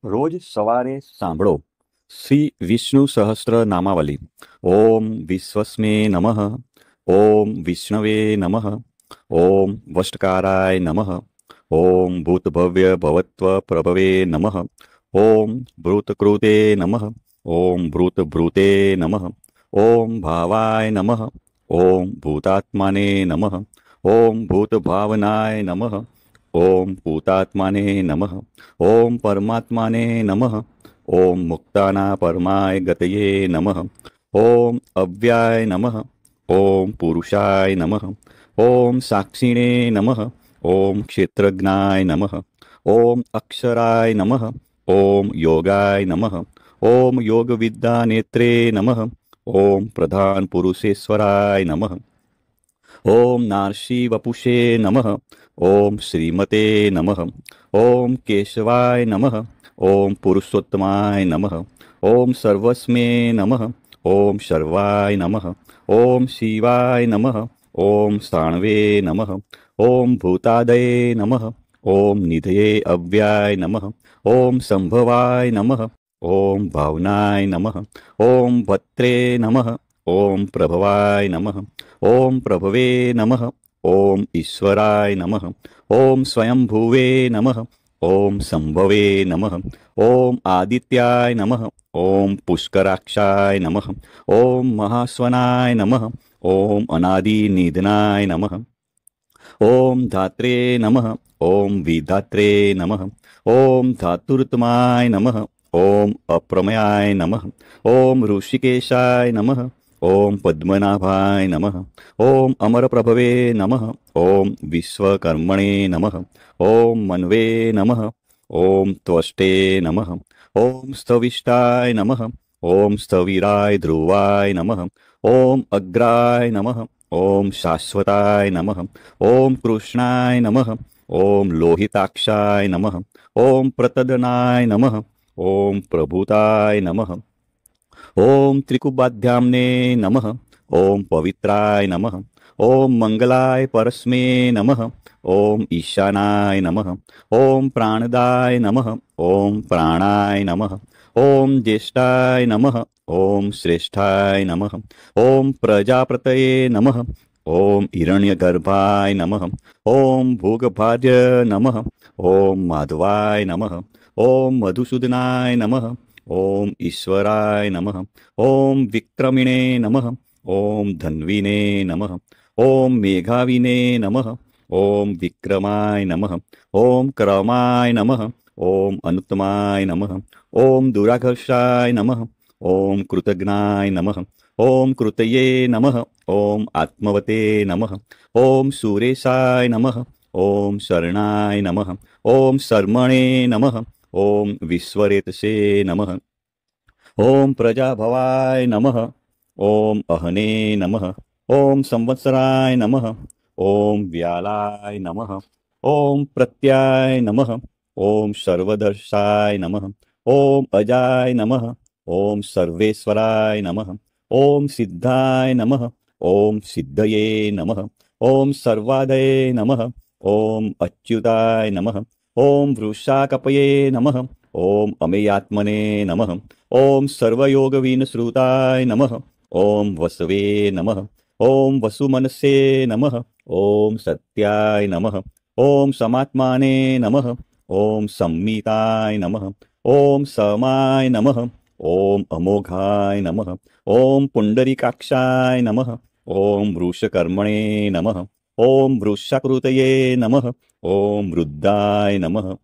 રોજ સવારે સાંભળો શ્રી વિષ્ણુ સહસ્ત્ર નામાવલી. ઓમ વિશ્વસ્મે નમઃ. ઓમ વિષ્ણવે નમઃ. ઓમ વષ્ટકારાય નમઃ. ઓમ ભૂતભવ્ય ભવત્વ પ્રભવે નમઃ. ઓમ ભૂતકૃતે નમઃ. ઓમ ભૂતભૃતે નમઃ. ઓમ ભાવાય નમઃ. ઓમ ભૂતાત્માને નમઃ. ઓમ ભૂતભાવનાય નમઃ. ઓમ ભૂતાત્માને નમઃ. ઓમ પરમાત્માને નમઃ. ઓમ મુક્તાના પરમાય ગતયે નમઃ. ઓમ અવ્યાય નમઃ. ઓમ પુરુષાય નમઃ. ઓમ સાક્ષિણે નમઃ. ઓમ ક્ષેત્રજ્ઞાય નમઃ. ઓમ અક્ષરાય નમઃ. ઓમ યોગાય નમઃ. ઓમ યોગવિદ્યા નેત્રે નમઃ. ઓમ પ્રધાન પુરુષેશ્વરાય નમઃ. ઓમ નાર્ષિ વપુષે નમઃ. ઓમ શ્રીમતે નમઃ. ઓમ કેશવાય નમઃ. ઓમ પુરુષોત્તમાય નમઃ. ઓમ સર્વસ્મે નમઃ. ઓમ શર્વાય નમઃ. ઓમ શિવાય નમઃ. ઓમ સ્થાણવે નમઃ. ઓમ ભૂતાદયે નમઃ. ઓમ નિધયે અવ્યાય નમઃ. ઓમ સંભવાય નમઃ. ઓમ ભાવનાય નમઃ. ઓમ ભત્રે નમઃ. ઓમ પ્રભવાય નમઃ. ઓમ પ્રભવે નમઃ. ઓમ ઈશ્વરાય નમઃ. ઓમ સ્વયંભુવે નમઃ. ઓમ સંભવે નમઃ. ઓમ આદિત્યાય નમઃ. ઓમ પુષ્કરાક્ષાય નમઃ. ઓમ મહાસ્વનાય નમઃ. ઓમ અનાદિનિધનાય નમઃ. ઓમ ધાત્રે નમઃ. ઓમ વિધાત્રે નમઃ. ઓમ ધાતુર્તમાય નમઃ. ઓમ અપ્રમયાય નમઃ. ઓમ ઋષિકેશાય નમઃ. ઓમ પદ્મનાભાય નમઃ. ઓમ અમરપ્રભવે નમઃ. ઓમ વિશ્વકર્મણે નમઃ. ઓમ મન્વે નમઃ. ઓમ ત્વષ્ટે નમઃ. ઓમ સ્થવિષ્ટાય નમઃ. ઓમ સ્થવિરાય ધ્રુવાય નમઃ. ઓમ અગ્રાય નમઃ. ઓમ શાશ્વતાય નમઃ. ઓમ કૃષ્ણાય નમઃ. ઓમ લોહિતાક્ષાય નમઃ. ઓમ પ્રતદનાય નમઃ. ઓમ પ્રભુતાય નમઃ. ઓમ ત્રિકુબાધ્યામને નમઃ. ઓમ પવિત્રાય નમઃ. ઓમ મંગલાય પરસ્મે નમઃ. ઓમ ઈશાનાય નમઃ. ઓમ પ્રાણદાય નમઃ. ઓમ પ્રાણાય નમઃ. ઓમ જ્યેષ્ઠાય નમઃ. ઓમ શ્રેષ્ઠાય નમઃ. ઓમ પ્રજાપતયે નમઃ. ઓમ હિરણ્યગર્ભાય નમઃ. ઓમ ભોગભાર્ય નમઃ. ઓમ માધવાય નમઃ. ઓમ મધુસૂદનાય નમઃ. ઓમ ઈશ્વરાય નમઃ. ઓમ વિક્રમિણે નમઃ. ઓમ ધન્વીને નમઃ. ઓમ મેઘાવિને નમઃ. ઓમ વિક્રમાય નમઃ. ઓમ ક્રમાય નમઃ. ઓમ અનુત્તમાય નમઃ. ઓમ દુરાઘર્ષાય નમઃ. ઓમ કૃતજ્ઞાય નમઃ. ઓમ કૃતયે નમઃ. ઓમ આત્મવતે નમઃ. ઓમ સુરેશાય નમઃ. ઓમ શરણાય નમઃ. ઓમ શર્મણે નમઃ. ઓમ વિશ્વરેતસે નમઃ. ઓમ પ્રજાભવાય નમઃ. ઓમ અહને નમઃ. ઓમ સંવત્સરાય નમઃ. ઓમ વ્યાલાય નમઃ. ઓમ પ્રત્યાય નમઃ. ઓમ સર્વદર્શાય નમઃ. ઓમ અજાય નમઃ. ઓમ સર્વેશ્વરાય નમઃ. ઓમ સિદ્ધાય નમઃ. ઓમ સિદ્ધયે નમઃ. ઓમ સર્વાદયે નમઃ. ઓમ અચ્યુતાય નમઃ. ઓમ વૃષાકપયે નમઃ. ઓમ અમેયાત્મને નમઃ. ઓમ સર્વયોગવિનશ્રુતાય નમઃ. ઓમ વસવે નમઃ. ઓમ વસુમનસે નમઃ. ઓમ સત્યાય નમઃ. ઓમ સમાત્માને નમઃ. ઓમ સંમિતાય નમઃ. ઓમ સમાય નમઃ. ઓમ અમોઘાય નમઃ. ઓમ પુંડરીકાક્ષાય નમઃ. ઓમ વૃષકર્મણે નમઃ. ઓમ વૃષાકૃતયે નમઃ. ઓમ વૃદ્ધાય નમઃ.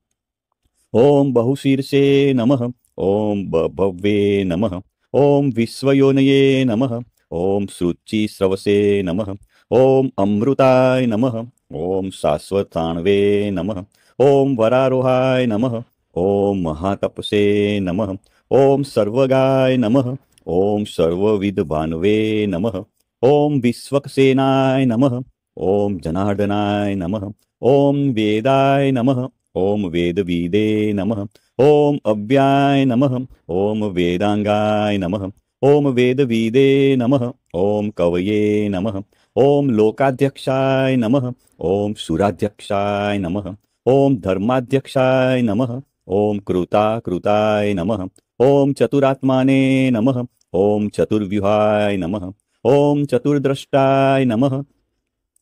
ઓમ બહુશીર્ષે નમઃ. ઓમ બભવે નમઃ. ઓમ વિશ્વયોનયે નમઃ. ઓમ શુચિસ્રવસે નમઃ. ઓમ અમૃતાય નમઃ. ઓમ શાશ્વતાણવે નમઃ. ઓમ વરારોહાય નમઃ. ઓમ મહાતપસે નમઃ. ઓમ સર્વગાય નમઃ. ઓમ સર્વવિદભાનવે નમઃ. ઓમ વિશ્વક્સેનાય નમઃ. ઓમ જનાર્દનાય નમઃ. ઓમ વેદાય નમઃ. ઓમ વેદવિદે નમઃ. ઓમ અવ્યાય નમઃ. ઓમ વેદાંગાય નમઃ. ઓમ વેદવિદે નમઃ. ઓમ કવયે નમઃ. ઓમ લોકાધ્યક્ષાય નમઃ. ઓમ સુરાધ્યક્ષાય નમઃ. ઓમ ધર્માધ્યક્ષાય નમઃ. ओम कृताकृताय नमः। ओम चतुरात्माने नमः। ओम चतुर्व्यूहाय नमः। ओम चतुर्द्रष्टाय नमः।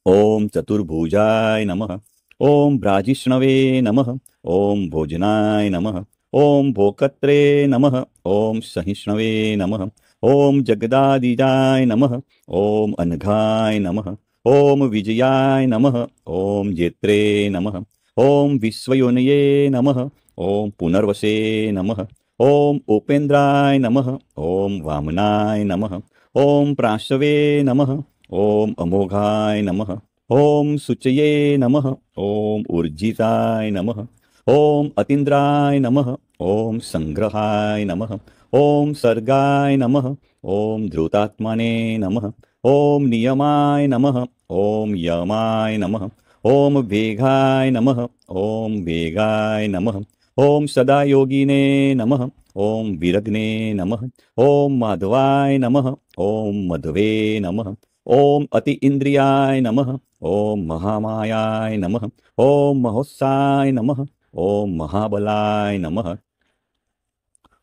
ओम चतुर्भुजाय नमः। ओम भ्राजिष्णवे नमः। ओम भोजनाय नमः। ओम भोकत्रे नमः। ओम सहिष्णवे नमः। ओम जगदादिजाय नमः। ओम अनघाय नमः। ओम विजयाय नमः। ओम जेत्रे नमः। ओम विश्वयोनये नमः। ओम पुनर्वसे नमः। ओम उपेन्द्राय नमः। ओम वामनाय नमः। ओम प्राशवे नमः। ओम अमोघाय नमः। ओम शुचये नमः। ओम ऊर्जिताय नमः। ओम अतीन्द्राय नमः। ओम संग्रहाय नमः। ओम सर्गाय नमः। ओम धृतात्मने नमः। ओम नियमाय नमः। ओम यमाय नमः। ओम वेगाय नमः। ओम वेगाय नमः। ओम सदा योगिने नमः। ओम विरग्ने नमः। ओम माधवाय नमः। ओम मधवे नमः। ओम अति इंद्रियाय नमः। ओम महामायाय नमः। ओम महोत्साय नमः। ओम महाबलाय नमः।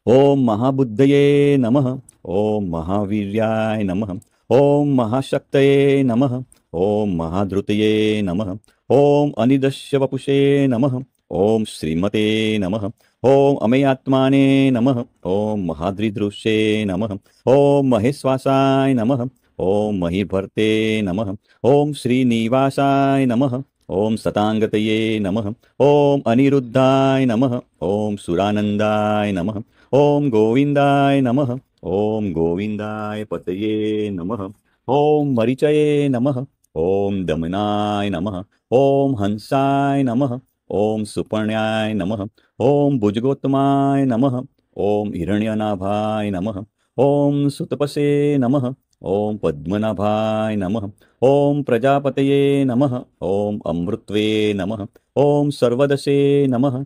ओम महाबुद्धये नमः। ओम महावीर्याय नमः। ओम महाशक्तये नमः। ओम महाधृतये नमः। ओम अनिदस्य वपुषे नमः। ओम श्रीमते नमः। ओम अमेयात्माने नमः। ओम महाद्रिदृश्ये नमः। ओम महेश्वासाय नमः। ओम महीभर्ते नमः। ओम श्रीनिवासाय नमः। ओम सतांगतये नमः। ओम अनिरुद्धाय नमः। ओम सुरानंदाय नमः। ओम गोविंदाय नमः। ओम गोविंदाय पतये नमः। ओम मरीचये नमः। ओम दमनाय नमः। ओम हंसाय नमः। ओम सुपर्ण्याय नमः। ओम भुजगोत्तमाय नमः। ओम हिरण्यनाभाय नमः। ओम सुतपसे नमः। ओम पद्मनाभाय नमः। ओम प्रजापतये नमः। ओम अमृत्वे नमः। ओम सर्वदसे नमः।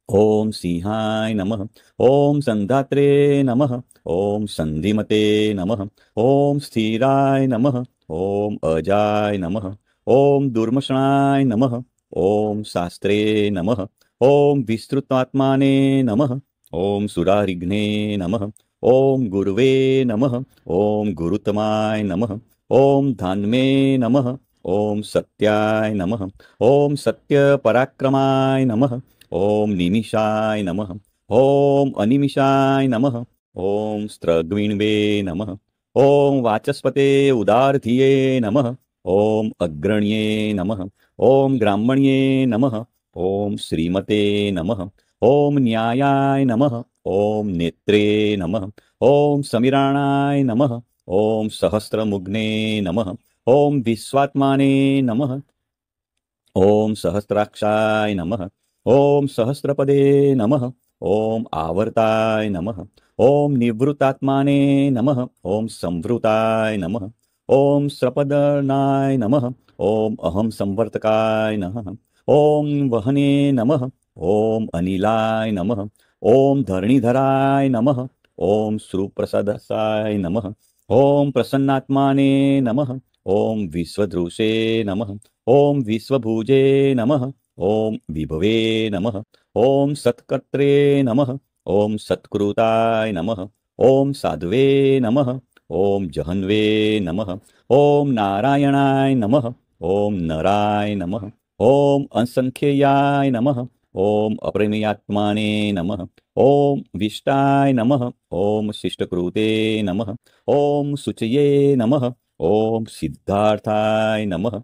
ओम सिंहाय नमः। ओम संधात्रे नमः। ओम संधिमते नमः। ओम स्थिराय नमः। ओम अजाय नमः। ओम दुर्मशनाय नमः। ओम शास्त्रे नमः। ओम विस्तृतात्माने नमः। ओम सुरारिघ्ने नमः। ओम गुरुवे नमः। ओम गुरुतमाय नमः। ओम धान्मे नमः। ओम सत्याय नमः। ओम सत्य पराक्रमाय नमः। ओम निमिषाय नमः। ओम अनिमिषाय नमः। ओम स्त्रग्विण्वे नमः। ओम वाचस्पते उदारधिये नमः। ओम अग्रण्ये नमः। ओम ग्रामण्ये नमः। ओम श्रीमते नमः। ओम न्यायाय नमः। ओम नेत्रे नमः। ओम समीराणाय नमः। ओम सहस्रमुग्ने नमः। ओम विश्वात्माने नमः। ओम सहस्राक्षाय नमः। ओम सहस्रपदे नमः। ओम आवर्ताय नमः। ओम निवृत्तात्माने नमः। ओम संवृताय नमः। ओम स्रपदनाय नमः। ओम अहम संवर्तकाय नमः। ओम वहने नमः। ओम अनिलाय नमः। ओम धरणीधराय नमः। ओम सुप्रसदसाय नमः। ओम प्रसन्नात्माने नमः। ओम विश्वदृशे नमः। ओम विश्वभुजे नमः। ओम विभवे नमः। ओम सत्कर्त्रे नमः। ओम सत्कृताय नमः। ओम साध्वे नमः। ओम जहन्वे नमः। ओम नारायणाय नमः। ओम नराय नमः। ओम असंख्ययाय नमः। ओम अप्रमेयात्माने नमः। ओम विष्टाय नमः। ओम शिष्टकृते नमः। ओम शुचये नमः। ओम सिद्धार्थाय नमः।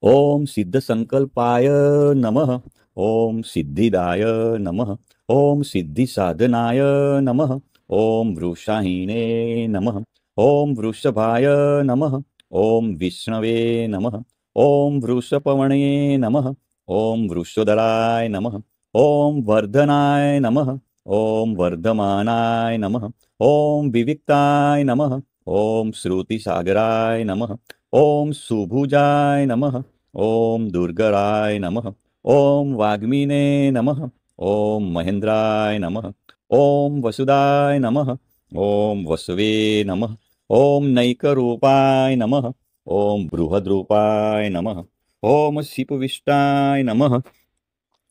ओम सिद्ध संकल्पाय नमः। ओम सिद्धिदाय नमः। ओम सिद्धि साधनाय नमः। ओम वृषाहीने नमः। ओम वृषभाय नमः। ओम विष्णवे नमः। ओम वृषपवणे नमः। ओम वृषोदराय नमः। ओम वर्धनाय नमः। ओम वर्धमानाय नमः। ओम विविक्ताय नमः। ओम श्रुतिसागराय नमः। ओम सुभुजाय नमः। ओम दुर्गराय नमः। ओम वाग्मीने नमः। ओम महेंद्राय नमः। ओम वसुदाय नमः। ओम वसवे नमः। ओम नैकरूपाय नमः। ओम बृहद्रूपाय नमः। ओम शिपविष्टाय नमः।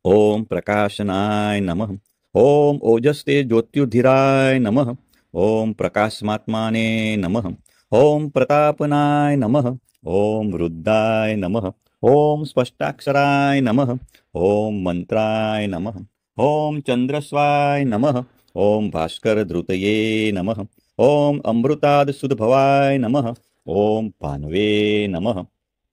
ओम प्रकाशनाय नमः। ओम ओजस्ते ज्योत्युधिराय नमः। ओम प्रकाशमात्माने नमः। ओम प्रतापनाय नमः। ओम रुद्राय नमः। ओम स्पष्टाक्षराय नमः। ओम मंत्राय नमः। ओम चंद्रस्वाय नमः। ओम भास्कर धृतये नमः। ओम अमृताद सुदभवाय नमः। ओम भानवे नमः।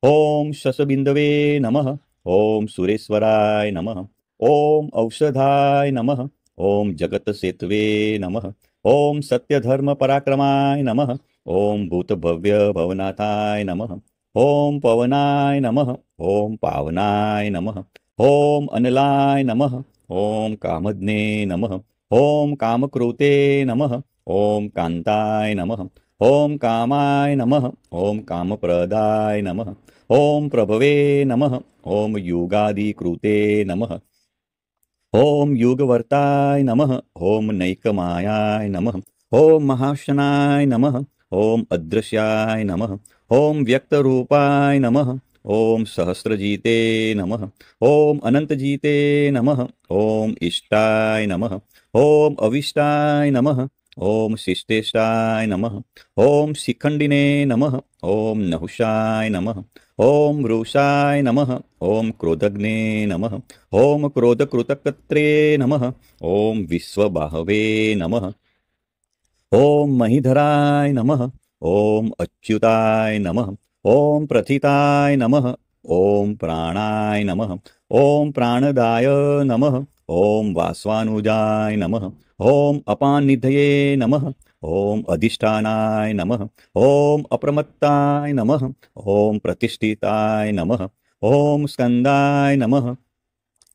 ओम शशबिंदवे नमः। ओम सुरेश्वराय नमः। ओम औषधाय नमः। ओम जगत सेतवे नमः। ओम सत्यधर्म पराक्रमाय नमः। ओम भूतभव्य भवनाथाय नमः। ओम पवनाय नमः। ओम पावनाय नमः। ओम अनलाय नमः। ओम कामज्ञे नमः। ओम कामक्रोते नमः। ओम कांताय नमः। ओम कामाय नमः। ओम कामप्रदाय नमः। ओम प्रभवे नमः। ओम योगादिकृते नमः। ओम योगवर्ताय नमः। ओम नैकमायाय नमः। ओम महाशनाय नमः। ओम अदृश्याय नमः। ओम व्यक्तरूपाय नमः। ओम सहस्रजीते नमः। ओम अनंतजीते नमः। ओम इष्टाय नमः। ओम अविष्टाय नमः। ओम शिष्टेष्टाय नमः। ओम शिखंडिने नमः। ओम नहुषाय नमः। ओम रुषाय नमः। ओम क्रोधग्ने नमः। ओम क्रोधकृतकर्त्रे नमः। ओम विश्वबाहवे नमः। ओम महीधराय नमः। ओम अच्युताय नमः। ओम प्रथिताय नमः। ओम प्राणाय नमः। ओम प्राणदाय नमः। ओम वास्वानुजाय नमः। ओम अपानिधये नमः। ओम अधिष्ठानाय नमः। ओम अप्रमत्ताय नमः। ओम प्रतिष्ठिताय नमः। ओम स्कंदाय नमः।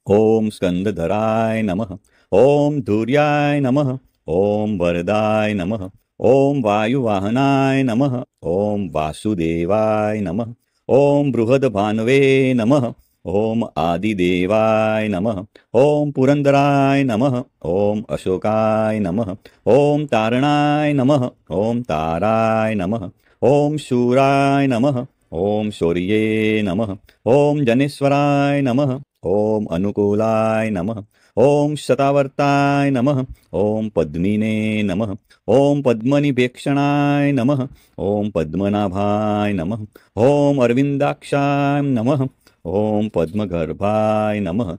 ओम स्कंदधराय नमः। ओम धूर्याय नमः। ओम वरदाय नमः। ओम वायुवाहनाय नमः। ओम वासुदेवाय नमः। ओम बृहद्भानवे नमः। ओम आदिदेवाय नमः। ओम पुरंदराय नमः। ओम अशोकाय नमः। ओम तारणाय नमः। ओम ताराय नमः। ओम शूराय नमः। ओम शौर्ये नमः। ओम जनेश्वराय नमः। ओम अनुकूलाय नमः। ओम शतावर्ताय नमः। ओम पद्मिने नमः। ओम पद्मनिभेक्षणाय नमः। ओम पद्मनाभाय नमः। ओम अरविंदाक्षाय नमः। ओम पद्मगर्भाय नमः।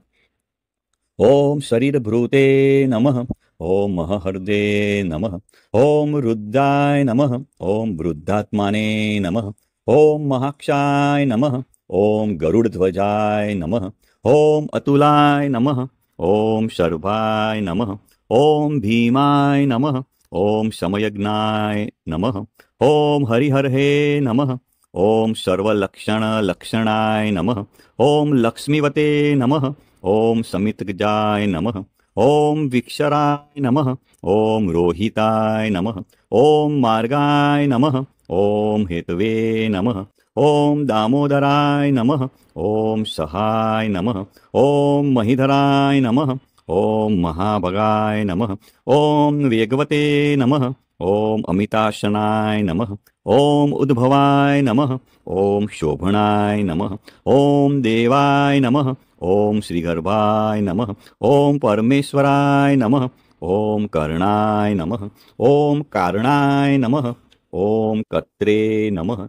ओम शरीरभृते नमः। ओम महहृदे नमः। ओम रुद्राय नमः। ओम वृद्धात्माने नमः। ओम महाक्षाय नमः। ओम गरुड़ध्वजाय नमः। ओम अतुलाय नमः। ओम शर्भाय नमः। ओम भीमाय नमः। ओम समयज्ञाय नमः। ओम हरिहरहे नमः। ओम सर्वलक्षण लक्षणाय नमः। ओम लक्ष्मीवते नमः। ओम समितगजाय नमः। ओम विक्षराय नमः। ओम रोहिताय नमः। ओम मार्गाय नमः। ओम हेतवे नमः। ओम दामोदराय नमः। ओम सहाय नमः। ओम महीधराय नमः। ओम महाभगाय नमः। ओम वेगवते नमः। ओम अमिताशनाय नमः। ओम उद्भवाय नमः। ओम शोभनाय नमः। ओम देवाय नमः। ओम श्रीगर्भाय नमः। ओम परमेश्वराय नमः। ओम कर्णाय नमः। ओम कारणाय नमः। ओम कत्रे नमः।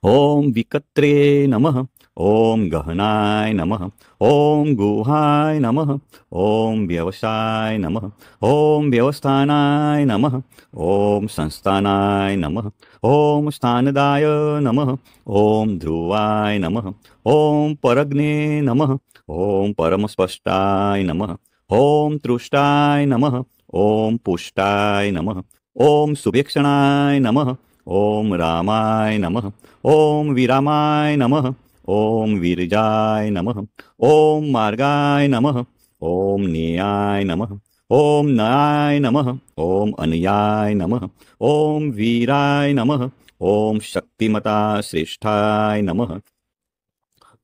ओम विकत्रे नमः। ओम गहनाय नमः। ओम गुहाय नमः। ओम व्यवसाय नमः। ओम व्यवस्थानाय नमः। ओम संस्थानाय नमः। ओम स्थानदाय नमः। ओम ध्रुवाय नमः। ओम परग्ने नमः। ओम परमस्पष्टाय नमः। ओम तृष्टाय नमः। ओम पुष्टाय नमः। ओम सुभीक्षणाय नमः। ओम रामाय नमः। ओम विरामाय नमः। ओम वीरजाय नमः। ओम मार्गाय नमः। ओम नेयाय नमः। ओम नयाय नमः। ओम अनयाय नमः। ओम वीराय नमः। ओम शक्तिमता श्रेष्ठाय नमः।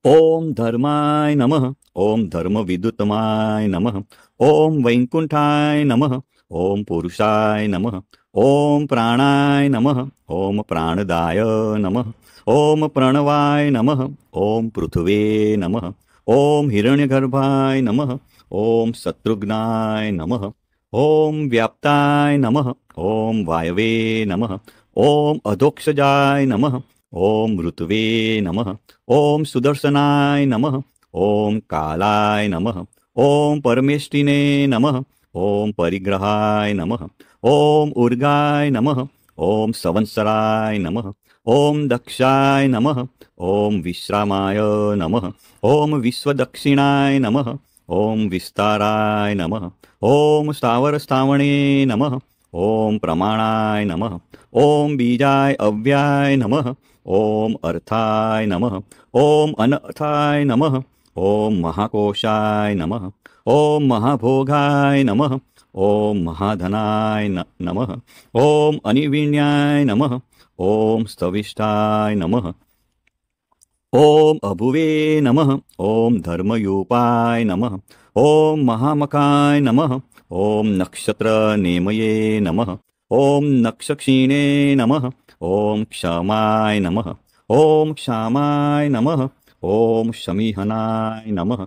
ओम धर्माय नमः। ओम धर्मविदुतमाय नमः। ओम वैकुंठाय नमः। ओम पुरुषाय नमः। ओम प्राणाय नमः। ओम प्राणदाय नमः। ओम प्रणवाय नमः। ओम पृथ्वे नमः। ओम हिरण्यगर्भाय नमः। ओम शत्रुघ्नाय नमः। ओम व्याप्ताय नमः। ओम वायवे नमः। ओम अधोक्षजाय नमः। ओम ऋतवे नमः। ओम सुदर्शनाय नमः। ओम कालाय नमः। ओम परमेष्टिने नमः। ओम परिग्रहाय नमः। ओम उर्गाय नमः। ओम संवत्सराय नमः। ओम दक्षाय नमः। ओम विश्रामाय नमः। ओम विश्वदक्षिणाय नमः। ओम विस्ताराय नमः। ओम स्थावरस्थावणे नमः। ओम प्रमाणाय नमः। ओम बीजाय अव्याय नमः। ओम अर्थाय नमः। ओम अनर्थाय नमः। ओम महाकोशाय नमः। ओम महाभोगाय नमः। ओम महाधनाय नमः। ओम अनिविण्याय नमः। ओम स्तविष्ठाय नमः। ओम अभुवे नमः। ओम धर्मयूपाय नमः। ओम महामकाय नमः। ओम नक्षत्र नेमये नमः। ओम नक्षक्षीणे नमः। ओम क्षमाय नमः। ओम क्षमाय नमः। ओम शमीहनाय नमः।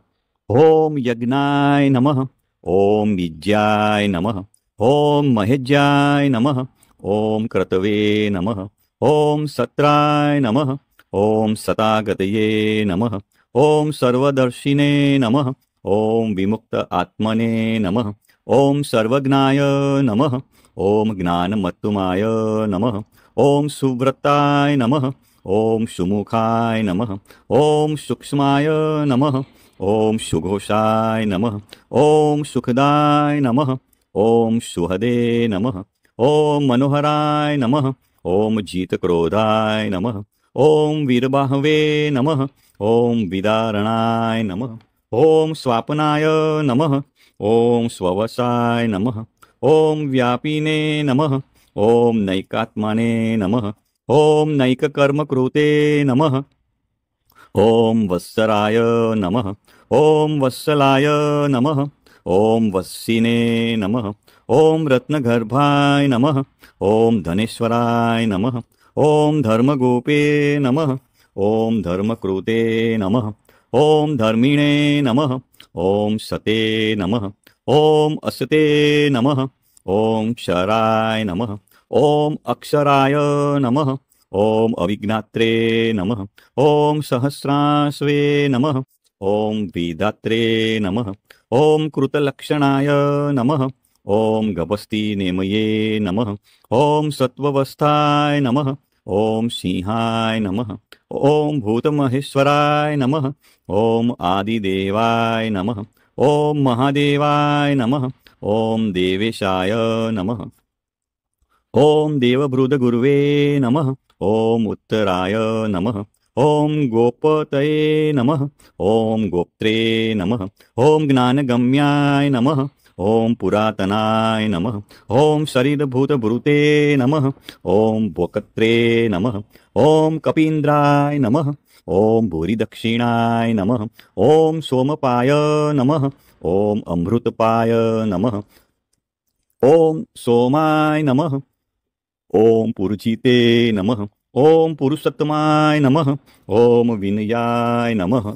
ओम यज्ञाय नमः। ओम विज्याय नमः। ओम महेज्याय नमः। ओम क्रतवे नमः। ओम सत्राय नमः। ओम सतागतये नमः। ओम सर्वदर्शिने नमः। ओम विमुक्त आत्मने नमः। ओम सर्वज्ञाय नमः। ओम ज्ञानमत्तुमाय नमः। ओम सुव्रताय नमः। ओम सुमुखाय नमः। ओम सूक्ष्माय नमः। ओम सुघोषाय नमः। ओम सुखदाय नमः। ओम सुहदे नमः। ओम मनोहराय नमः। ओम जीतक्रोधाय नमः। ओम वीरबाहवे नमः। ओम विदारणाय नमः। ओम स्वापनाय नमः। ओम स्ववसाय नमः। ओम व्यापिने नमः। ओम नैकात्माने नमः। ओम नैककर्मकृते नमः। ओम वत्सराय नमः। ओम वत्सलाय नमः। ओम वत्सिने नमः। ओम रत्नगर्भाय नमः। ओम धनेश्वराय नमः। ओम धर्मगोपे नमः। ओम धर्मकृते नमः। ओम धर्मिणे नमः। ओम सते नमः। ओम असते नमः। ओम क्षराय नमः। ओम अक्षराय नमः। ओम अविज्ञात्रे नमः। ओम सहस्रास्वे नमः। ओम वेदात्रे नमः। ओम कृतलक्षणाय नमः। ओम गभस्ति नेमये नमः। ओम सत्वस्थाय नमः। ओम सिंहाय नमः। ओम भूतमहेश्वराय नमः। ओम आदिदेवाय नमः। ओम महादेवाय नमः। ओम देवेशाय नमः। ओम देवभृतगुरुवे नमः। ओम उत्तराय नमः। ओम गोपतये नमः। ओम गोप्त्रे नमः। ओम ज्ञानगम्याय नमः। ओम पुरातनाय नमः। ओम शरीरभूतभृते नमः। ओम बोकत्रे नमः। ओम कपीन्द्राय नमः। ओम भूरिदक्षिणाय नमः। ओम सोमपाय नमः। ओम अमृतपाय नमः। ओम सोमाय नमः। ओम पुरुचिते नमः। ओम पुरुषोत्तमाय नमः। ओम विनयाय नमः।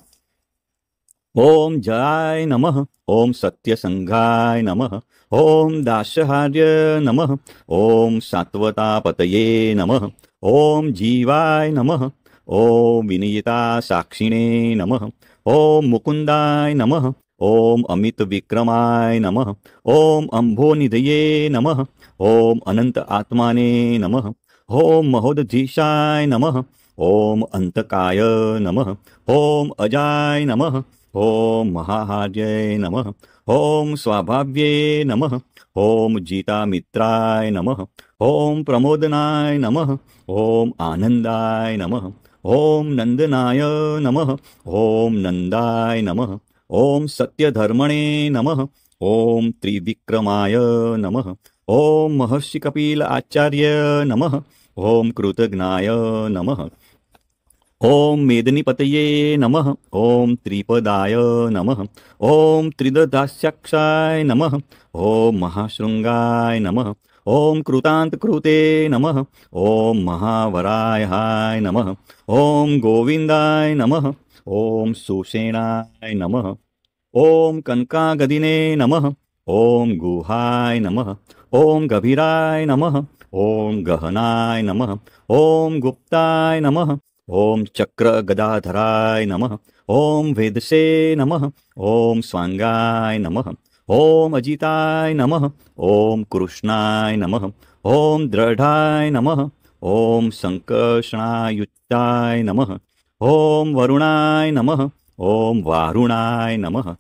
ओम जयाय नमः। ओम सत्यसंघाय नमः। ओम दास्यहार्य नमः। ओम सात्वतापतये नमः। ओम जीवाय नमः। ओम विनियता साक्षिणे नमः। ओम मुकुंदाय नमः। ओम अमित विक्रमाय नमः। ओम अम्भोनिधये नमः। ओम अनंत आत्माने नमः। ओम महोदधीशाय नमः। ओम अंतकाय नमः। ओम अजाय नमः। ओम महाहार्य नमः। ओम स्वाभाव्ये नमः। ओम जीतामित्राय नमः। ओम प्रमोदनाय नमः। ओम आनंदाय नमः। ओम नंदनाय नमः। ओम नंदाय नमः। ओम सत्यधर्मणे नमः। ओम त्रिविक्रमाय नमः। ओम महर्षि कपिल आचार्य नमः। ओम कृतज्ञाय नमः। ओम मेदिनीपतये नमः। ओम त्रिपदाय नमः। ओम त्रिदधास्याक्षाय नमः। ओम महाशृंगाय नमः। ओम कृतांतकृते नमः। ओम महावरायाय नमः। ओम गोविंदाय नमः। ॐ सुषेणाय नमः। ॐ कनकागदिने नमः। ॐ गुहाय नमः। ॐ गभीराय नमः। ॐ गहनाय नमः। ॐ गुप्ताय नमः। ॐ चक्रगदाधराय नमः। ॐ वेदसे नमः। ॐ स्वाङ्गाय नमः। ॐ अजिताय नमः। ॐ कृष्णाय नमः। ॐ दृढाय नमः। ॐ सङ्कर्षणायुक्ताय नमः। ॐ वरुणाय नमः। ॐ वारुणाय नमः।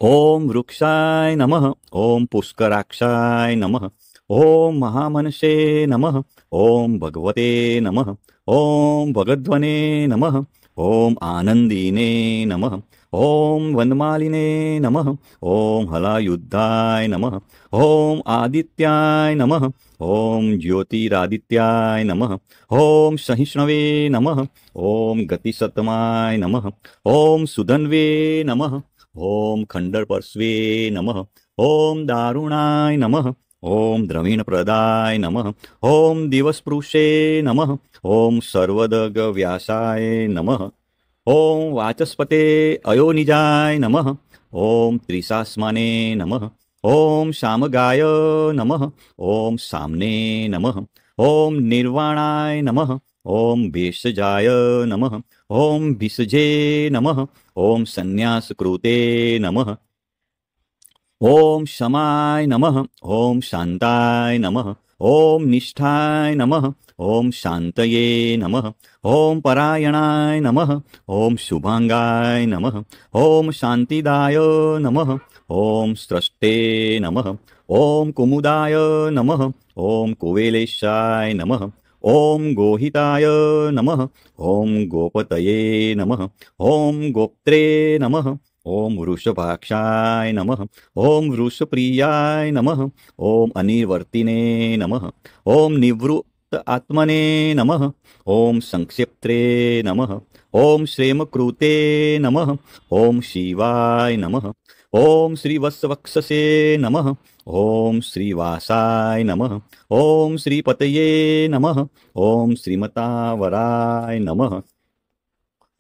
ॐ वृक्षाय नमः। ॐ पुष्कराक्षाय नमः। ॐ महामनसे नमः। ॐ भगवते नमः। ॐ भगध्वने नमः। ॐ आनन्दीने नमः। ॐ वनमालिने नमः। ॐ हलायुद्धाय नमः। ॐ आदित्याय नमः। ॐ ज्योतिरादित्याय नमः। ॐ सहिष्णवे नमः। ॐ गतिसतमाय नमः। ॐ सुधन्वे नमः। ॐ खण्डपर्श्वे नमः। ॐ दारुणाय नमः। ॐ द्रविणप्रदाय नमः। ॐ दिवस्पृशे नमः। ॐ सर्वदगव्यासाय नमः। ॐ वाचस्पते अयोनिजाय नमः। ॐ त्रिशास्माने नमः। ॐ शामगाय नमः। ॐ साम्ने नमः। ॐ निर्वाणाय नमः। ॐ भेषजाय नमः। ॐ भिषजे नमः। ॐ संन्यासकृते नमः। ॐ शमाय नमः। ॐ शान्ताय नमः। ॐ निष्ठाय नमः। ॐ शान्तये नमः। ॐ परायणाय नमः। ॐ शुभांगाय नमः। ॐ शान्तिदाय नमः। ॐ स्रष्टे नमः। ॐ कुमुदाय नमः। ॐ कुवेलेशाय नमः। ॐ गोहिताय नमः। ॐ गोपतये नमः। ॐ गोप्त्रे नमः। ॐ वृषभाक्षाय नमः। ॐ वृषप्रियाय नमः। ॐ अनिवर्तिने नमः। ॐ निवृत्त आत्मने नमः। ॐ संक्षिप्त्रे नमः। ॐ श्रेमकृते नमः। ॐ शिवाय नमः। ॐ श्रीवत्सवक्षसे नमः। ॐ श्रीवासाय नमः। ॐ श्रीपतये नमः। ॐ श्रीमतावराय नमः।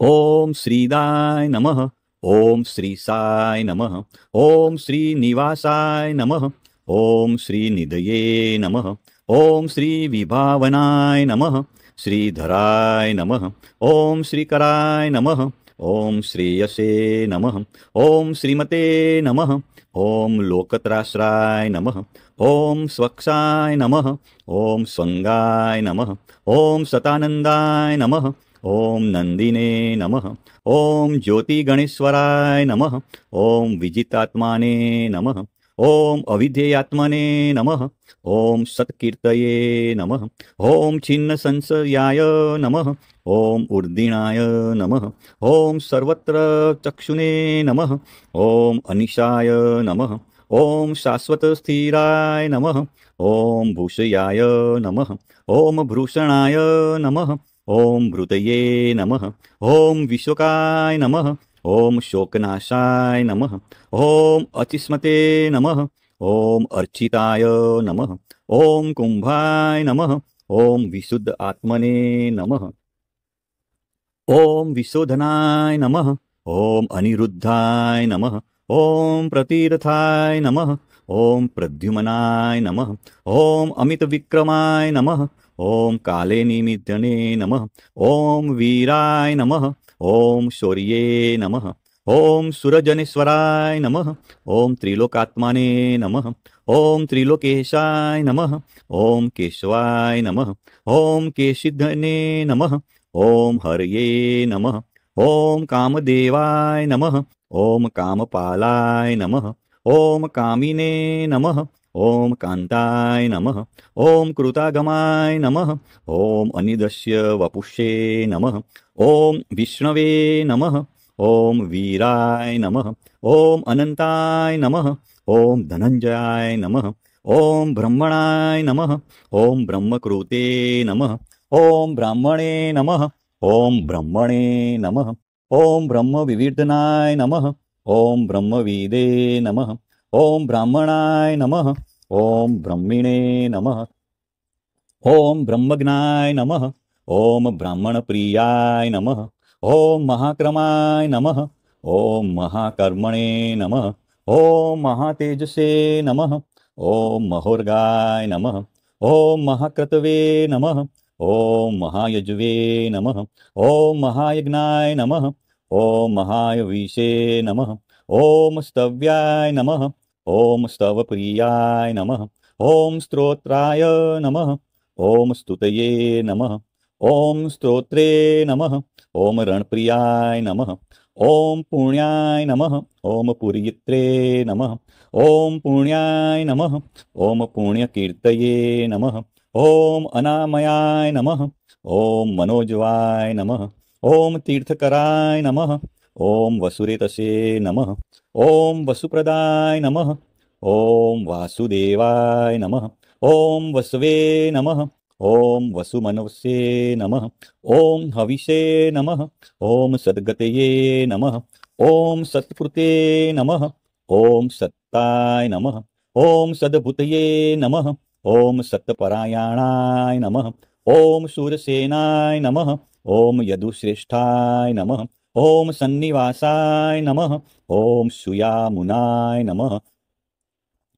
ॐ श्रीदाय नमः। ॐ श्रीसाय नमः। ॐ श्रीनिवासाय नमः। ॐ श्रीनिधये नमः। ॐ श्रीविभावनाय नमः। श्रीधराय नमः। ॐ श्रीकराय नमः। ॐ श्रेयसे नमः। ॐ श्रीमते नमः। ॐ लोकत्राश्राय नमः। ॐ स्वक्षाय नमः। ॐ स्वङ्गाय नमः। ॐ सतानन्दाय नमः। ॐ नन्दिने नमः। ॐ ज्योतिगणेश्वराय नमः। ॐ विजितात्माने नमः। ॐ अविधेयात्मने नमः। ॐ सत्कीर्तये नमः। ॐ छिन्नसंशयाय नमः। ॐ ऊर्दिणाय नमः। ॐ सर्वत्र चक्षुने नमः। ॐ अनिशाय नमः। ॐ शाश्वतस्थिराय नमः। ॐ भूषयाय नमः। ॐ भूषणाय नमः। ॐ भृतये नमः। ॐ विश्वकाय नमः। ॐ शोकनाशाय नमः। ॐ अचिस्मते नमः। ॐ अर्चिताय नमः। ॐ कुंभाय नमः। ॐ विशुद्ध आत्मने नमः। ॐ विशोधनाय नमः। ॐ अनिरुद्धाय नमः। ॐ प्रतिरथाय नमः। ॐ प्रद्युम्नाय नमः। ॐ अमितविक्रमाय नमः। ॐ काले निमिद्धने नमः। ॐ वीराय नमः। ॐ शौर्ये नमः। ॐ सुरजनेश्वराय नमः। ॐ त्रिलोकात्मने नमः। ॐ त्रिलोकेशाय नमः। ॐ केशवाय नमः। ॐ केशिधने नमः। ॐ हरये नमः। ॐ कामदेवाय नमः। ॐ कामपालाय नमः। ॐ कामिने नमः। ॐ कान्ताय नमः। ॐ कृतागमाय नमः। ॐ अनिदस्य वपुषे नमः। ॐ विष्णवे नमः। ॐ वीराय नमः। ॐ अनन्ताय नमः। ॐ धनञ्जयाय नमः। ॐ ब्रह्मणाय नमः। ॐ ब्रह्मकृते नमः। ॐ ब्राह्मणे नमः। ॐ ब्रह्मणे नमः। ॐ ब्रह्मविवर्धनाय नमः। ॐ ब्रह्मविदे नमः। ॐ ब्राह्मणाय नमः। ॐ ब्रह्मिणे नमः। ॐ ब्रह्मज्ञाय नमः। ॐ ब्राह्मणप्रियाय नमः। ॐ महाक्रमाय नमः। ॐ महाकर्मणे नमः। ॐ महातेजसे नमः। ॐ महोर्गाय नमः। ॐ महाक्रतवे नमः। ॐ महायज्वे नमः। ॐ महायज्ञाय नमः। ॐ महायवीशे नमः। ॐ स्तव्याय नमः। ॐ स्तवप्रियाय नमः। ॐ स्तोत्राय नमः। ॐ स्तुतये नमः। ॐ स्तोत्रे नमः। ॐ रणप्रियाय नमः। ॐ पुण्याय नमः। ॐ पुरीयत्रे नमः। ॐ पुण्याय नमः। ॐ पुण्यकीर्तये नमः। ॐ अनामयाय नमः। ॐ मनोजवाय नमः। ॐ तीर्थकराय नमः। ॐ वसुरेतसे नमः। ॐ वसुप्रदाय नमः। ॐ वासुदेवाय नमः। ॐ वसवे नमः। ॐ वसुमनवसे नमः। ॐ हविषे नमः। ॐ सद्गतये नमः। ॐ सत्कृते नमः। ॐ सत्ताय नमः। ॐ सद्भूतये नमः। ॐ सत्परायणाय नमः। ॐ शूरसेनाय नमः। ॐ यदुश्रेष्ठाय नमः। ॐ सन्निवासाय नमः। ॐ सुयामुनाय नमः।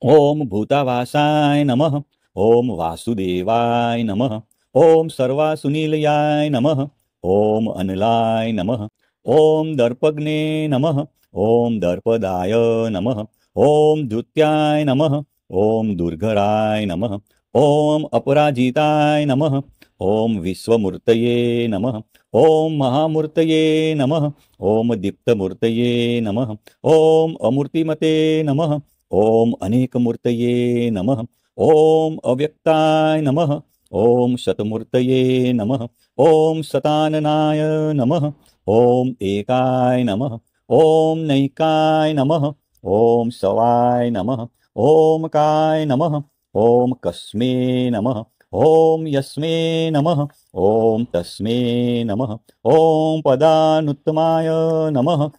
ॐ भूतावासाय नमः। ॐ वासुदेवाय नमः। ॐ सर्वासुनीलयाय नमः। ॐ अनलाय नमः। ॐ दर्पग्ने नमः। ॐ दर्पदाय नमः। ॐ धृत्याय नमः। ॐ दुर्धराय नमः। ॐ अपराजिताय नमः। ॐ विश्वमूर्तये नमः। ॐ महामूर्तये नमः। ॐ दीप्तमूर्तये नमः। ॐ अमूर्तिमते नमः। ॐ अनेकमूर्तये नमः। ॐ अव्यक्ताय नमः। ॐ शतमूर्तये नमः। ॐ शताननाय नमः। ॐ एकाय नमः। ॐ नैकाय नमः। ॐ सवाय नमः। ॐ काय नमः। ॐ कस्मे नमः। ॐ यस्मे नमः। ॐ तस्मे नमः। ॐ पदानुत्तमाय नमः।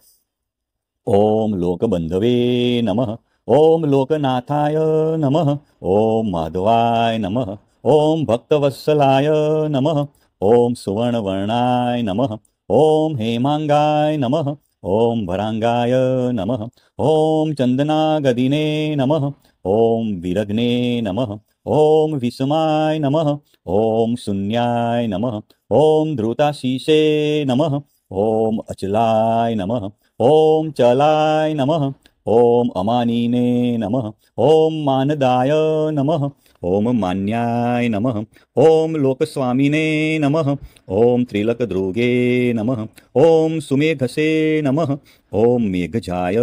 ॐ लोकबन्धवे नमः। ॐ लोकनाथाय नमः। ॐ माधवाय नमः। ॐ भक्तवत्सलाय नमः। ॐ सुवर्णवर्णाय नमः। ॐ हेमांगाय नमः। ॐ भरांगाय नमः। ॐ चन्दनागदिने नमः। ॐ विरग्ने नमः। ॐ विषमाय नमः। ॐ शून्याय नमः। ॐ धृताशीषे नमः। ॐ अचलाय नमः। ॐ चलाय नमः। ॐ अमानीने नमः। ॐ मानदाय नमः। ॐ मान्याय नमः। ॐ लोकस्वामिने नमः। ॐ त्रिलकद्रुगे नमः। ॐ सुमेघसे नमः। ॐ मेघजाय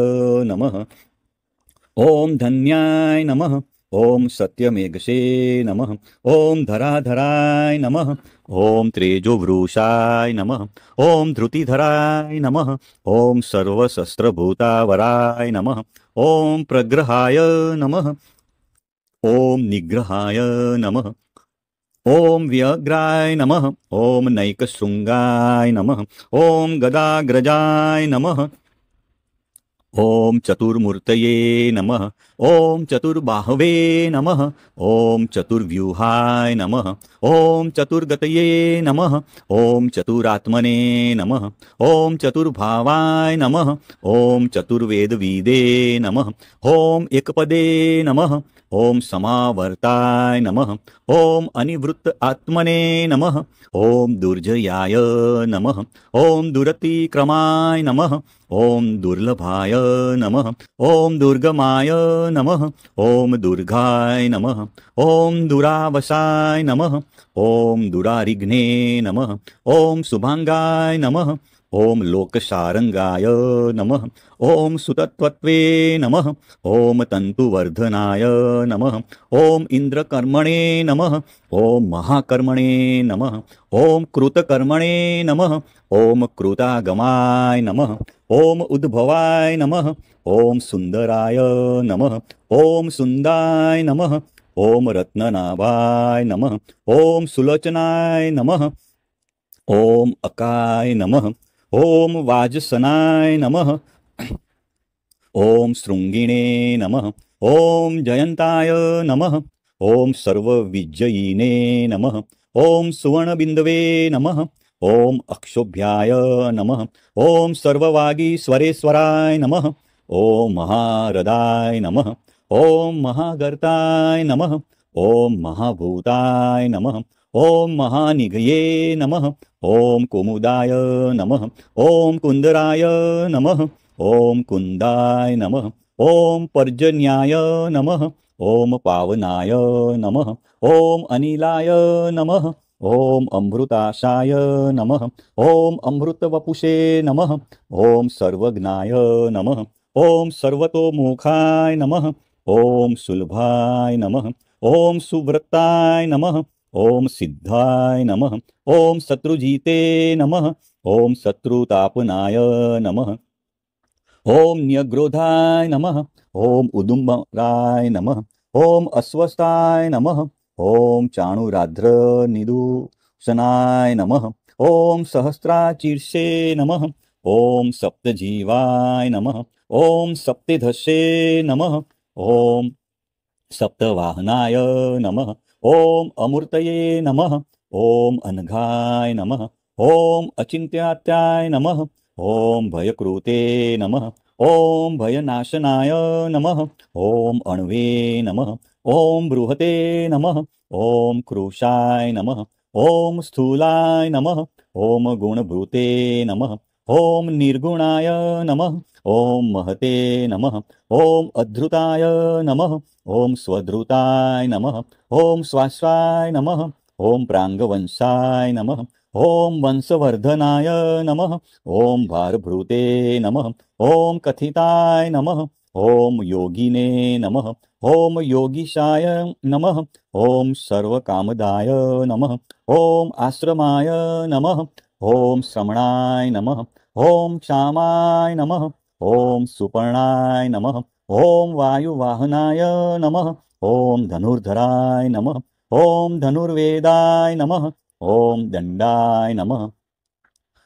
नमः। ॐ धन्याय नमः। ॐ सत्यमेघसे नमः। ॐ धराधराय नमः। ॐ त्रेजोवृषाय नमः। ॐ धृतिधराय नमः। ॐ सर्वशस्त्रभूतावराय नमः। ॐ प्रग्रहाय नमः। ॐ निग्रहाय नमः। ॐ व्यग्राय नमः। ॐ नैकशृङ्गाय नमः। ॐ गदाग्रजाय नमः। ॐ चतुर्मूर्तये नमः। ॐ चतुर्बाहवे नमः। ॐ चतुर्व्यूहाय नमः। ॐ चतुर्गतये नमः। ॐ चतुरात्मने नमः। ॐ चतुर्भावाय नमः। ॐ चतुर्वेदविदे नमः। ॐ एकपदे नमः। ॐ समावर्ताय नमः। ॐ अनिवृत्त आत्मने नमः। ॐ दुर्जयाय नमः। ॐ दुरतिक्रमाय नमः। ॐ दुर्लभाय नमः। ॐ दुर्गमाय नमः। ॐ दुर्गाय नमः। ॐ दुरावसाय नमः। ॐ दुरारिघ्ने नमः। ॐ शुभांगाय नमः। ॐ लोकसारंगाय नमः। ॐ सुतत्वत्वे नमः। ॐ तन्तुवर्धनाय नमः। ॐ इन्द्रकर्मणे नमः। ॐ महाकर्मणे नमः। ॐ कृतकर्मणे नमः। ॐ कृतागमाय नमः। ॐ उद्भवाय नमः। ॐ सुन्दराय नमः। ॐ सुन्दाय नमः। ॐ रत्ननाभाय नमः। ॐ सुलोचनाय नमः। ॐ अकाय नमः। ॐ वाजसनाय नमः। ॐ शृङ्गिणे नमः। ॐ जयन्ताय नमः। ॐ सर्वविजयिने नमः। ॐ सुवर्णबिन्दवे नमः। ॐ अक्षोभ्याय नमः। ॐ सर्ववागीश्वरेश्वराय नमः। ॐ महारदाय नमः। ॐ महागर्ताय नमः। ॐ महाभूताय नमः। ॐ महानिघये नमः। ॐ कुमुदाय नमः। ॐ कुन्दराय नमः। ॐ कुन्दाय नमः। ॐ पर्जन्याय नमः। ॐ पावनाय नमः। ॐ अनिलाय नमः। ॐ अमृताशाय नमः। ॐ अमृतवपुषे नमः। ॐ सर्वज्ञाय नमः। ॐ सर्वतोमुखाय नमः। ॐ सुलभाय नमः। ॐ सुव्रताय नमः। ॐ सिद्धाय नमः। ॐ शत्रुजीते नमः। ॐ शत्रुतापनाय नमः। ॐ न्यग्रोधाय नमः। ॐ उदुम्बराय नमः। ॐ अस्वस्थाय नमः। ॐ चाणुराध्र निदूषणाय नमः। ॐ सहस्राचीर्षे नमः। ॐ सप्तजीवाय नमः। ॐ सप्तधस्ये नमः। ॐ सप्तवाहनाय नमः। ॐ अमूर्तये नमः। ॐ अनघाय नमः। ॐ अचिन्त्यात्याय नमः। ॐ भयकृते नमः। ॐ भयनाशनाय नमः। ॐ अण्वे नमः। ॐ बृहते नमः। ॐ कृशाय नमः। ॐ स्थूलाय नमः। ॐ गुणभृते नमः। ॐ निर्गुणाय नमः। ॐ महते नमः। ॐ अधृताय नमः। ॐ स्वधृताय नमः। ॐ स्वाश्वाय नमः। ॐ प्राङ्गवंशाय नमः। ॐ वंशवर्धनाय नमः। ॐ भारभृते नमः। ॐ कथिताय नमः। ॐ योगिने नमः। ॐ योगीशाय नमः। ॐ सर्वकामदाय नमः। ॐ आश्रमाय नमः। ॐ श्रमणाय नमः। ॐ क्षामाय नमः। ॐ सुपर्णाय नमः। ॐ वायुवाहनाय नमः। ॐ धनुर्धराय नमः। ॐ धनुर्वेदाय नमः। ॐ दण्डाय नमः।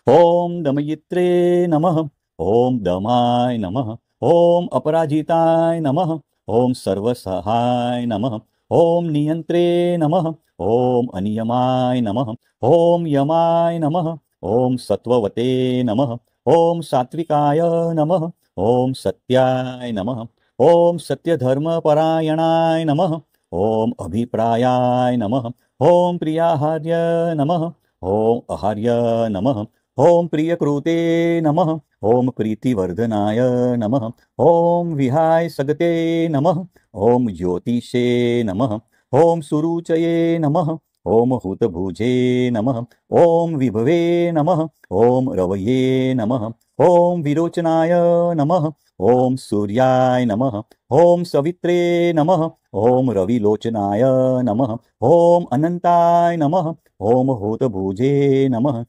ॐ दमयित्रे नमः। ॐ दमाय नमः। ॐ अपराजिताय नमः। ॐ सर्वसहाय नमः। ॐ नियन्त्रे नमः। ॐ अनियमाय नमः। ॐ यमाय नमः। ॐ सत्त्ववते नमः। ॐ सात्विकाय नमः। ॐ सत्याय नमः। ॐ सत्यधर्मपरायणाय नमः। ॐ अभिप्रायाय नमः। ॐ प्रियाहार्य नमः। ॐ आहार्य नमः। ॐ प्रियकृते नमः। ॐ प्रीतिवर्धनाय नमः। ॐ विहाय सगते नमः। ॐ ज्योतिषे नमः। ॐ सुरुचये नमः। ॐ हुतभुजे नमः। ॐ विभवे नमः। ॐ रवये नमः। ॐ विरोचनाय नमः। ॐ सूर्याय नमः। ॐ सवित्रे नमः। ॐ रविलोचनाय नमः। ॐ अनन्ताय नमः। ॐ हुतभुजे नमः।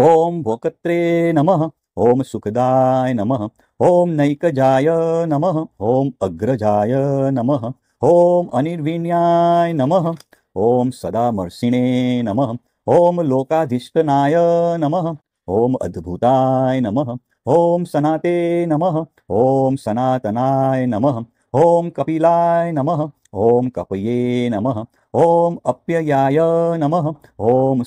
ॐ भोक्त्रे नमः। ॐ सुखदाय नमः। ॐ नैकजाय नमः। ॐ अग्रजाय नमः। ॐ अनिर्विण्याय नमः। ॐ सदामर्षिणे नमः। ॐ लोकाधिष्ठनाय नमः। ॐ अद्भुताय नमः। ॐ सनाते नमः। ॐ सनातनाय नमः। ॐ कपिलाय नमः। ॐ कपये नमः। ॐ अप्ययाय नमः। ॐ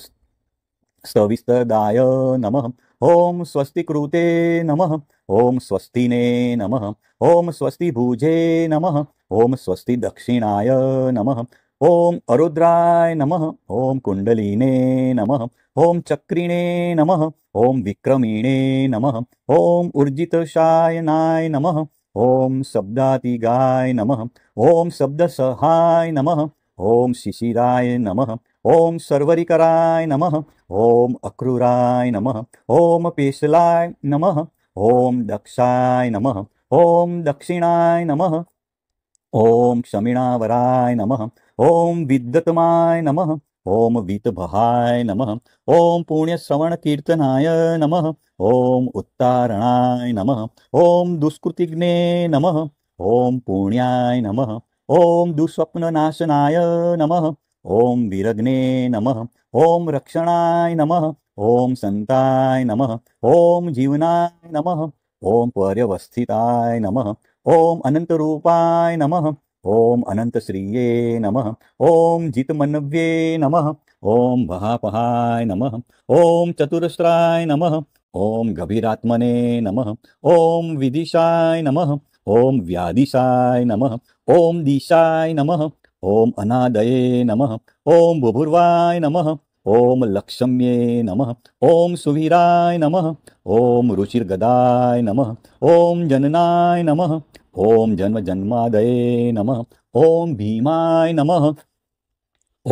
सविस्तदाय नमः। ॐ स्वस्तिकृते नमः। ॐ स्वस्तिने नमः। ॐ स्वस्तिभुजे नमः। ॐ स्वस्तिदक्षिणाय नमः। ॐ अरुद्राय नमः। ॐ कुण्डलिने नमः। ॐ चक्रिणे नमः। ॐ विक्रमिणे नमः। ॐ ऊर्जितशायनाय नमः। ॐ शब्दातिगाय नमः। ॐ शब्दसहाय नमः। ॐ शिशिराय नमः। ॐ सर्वरिकराय नमः। ॐ अक्रूराय नमः। ॐ पेशलाय नमः। ॐ दक्षाय नमः। ॐ दक्षिणाय नमः। ॐ क्षमिणावराय नमः। ॐ विद्युतमाय नमः। ॐ वीतभहाय नमः। ॐ पुण्यश्रवणकीर्तनाय नमः। ॐ उत्तारणाय नमः। ॐ दुष्कृतिघ्ने नमः। ॐ पुण्याय नमः। ॐ दुःस्वप्ननाशनाय नमः। ॐ विरग्ने नमः। ॐ रक्षणाय नमः। ॐ संताय नमः। ॐ जीवनाय नमः। ॐ पर्यवस्थिताय नमः। ॐ अनन्तरूपाय नमः। ॐ अनन्तश्रिये नमः। ॐ जितमन्व्ये नमः। ॐ वहापहाय नमः। ॐ चतुरस्राय नमः। ॐ गभीरात्मने नमः। ॐ विदिशाय नमः। ॐ व्यादिशाय नमः। ॐ दिशाय नमः। ॐ अनादये नमः। ॐ बुभुर्वाय नमः। ॐ लक्ष्म्ये नमः। ॐ सुवीराय नमः। ॐ रुचिर्गदाय नमः। ॐ जननाय नमः। ॐ जन्मजन्मादये नमः। ॐ भीमाय नमः।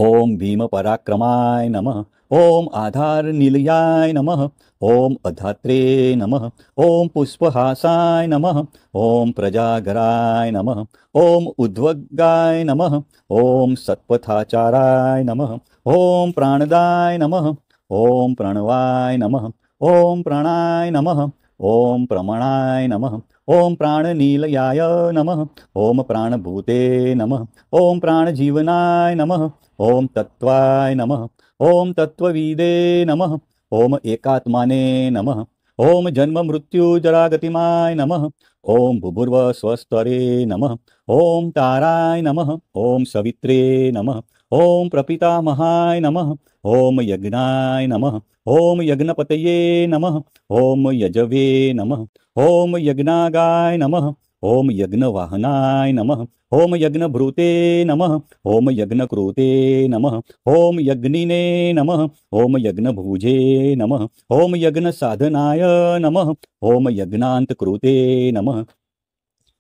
ॐ भीमपराक्रमाय नमः। ॐ आधारनिलयाय नमः। ॐ अधात्रे नमः। ॐ पुष्पहासाय नमः। ॐ प्रजागराय नमः। ॐ उद्वग्गाय नमः। ॐ सत्पथाचाराय नमः। ॐ प्राणदाय नमः। ॐ प्रणवाय नमः। ॐ प्राणाय नमः। ॐ प्रमणाय नमः। ॐ प्राणनीलयाय नमः। ॐ प्राणभूते नमः। ॐ प्राणजीवनाय नमः। ॐ तत्त्वाय नमः। ॐ तत्त्वविदे नमः। ॐ एकात्माने नमः। ॐ जन्म मृत्यु जरागतिमाय नमः। ॐ भूभुर्वस्वस्तरे नमः। ॐ ताराय नमः। ॐ सवित्रे नमः। ॐ प्रपितामहाय नमः। ॐ यज्ञाय नमः। ॐ यज्ञपतये नमः। ॐ यजवे नमः। ॐ यज्ञागाय नमः। ॐ यज्ञवाहनाय नमः। ॐ यज्ञभृते नमः। ॐ यज्ञकृते नमः। ॐ यज्ञिने नमः। ॐ यज्ञभुजे नमः। ॐ यज्ञसाधनाय नमः। ॐ यज्ञान्तकृते नमः।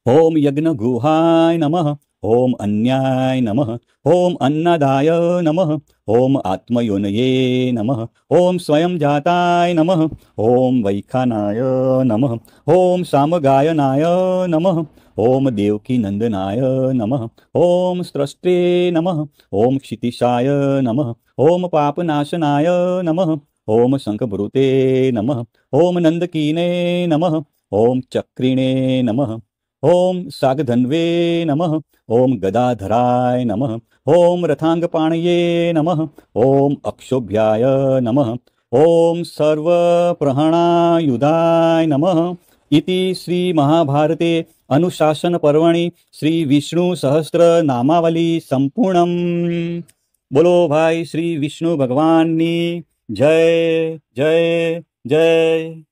ॐ यज्ञगुहाय नमः। ॐ अन्याय नमः। ॐ अन्नदाय नमः। ॐ आत्मयोनये नमः। ॐ स्वयं जाताय नमः। ॐ वैखानाय नमः। ॐ सामगायनाय नमः। ॐ देवकीनन्दनाय नमः। ॐ स्रष्टे नमः। ॐ क्षितिशाय नमः। ॐ पापनाशनाय नमः। ॐ शङ्खभृते नमः। ॐ नन्दकीने नमः। ॐ चक्रिणे नमः। ॐ सागधन्वे नमः। ॐ गदाधराय नमः। ॐ रथाङ्गपाणये नमः। ॐ अक्षोभ्याय नमः। ॐ सर्वप्रहणायुधाय नमः। इति श्रीमहाभारते अनुशासनपर्वणि श्रीविष्णुसहस्रनामावली सम्पूर्णम्। बोलो भाई श्री विष्णु भगवान की जय जय जय।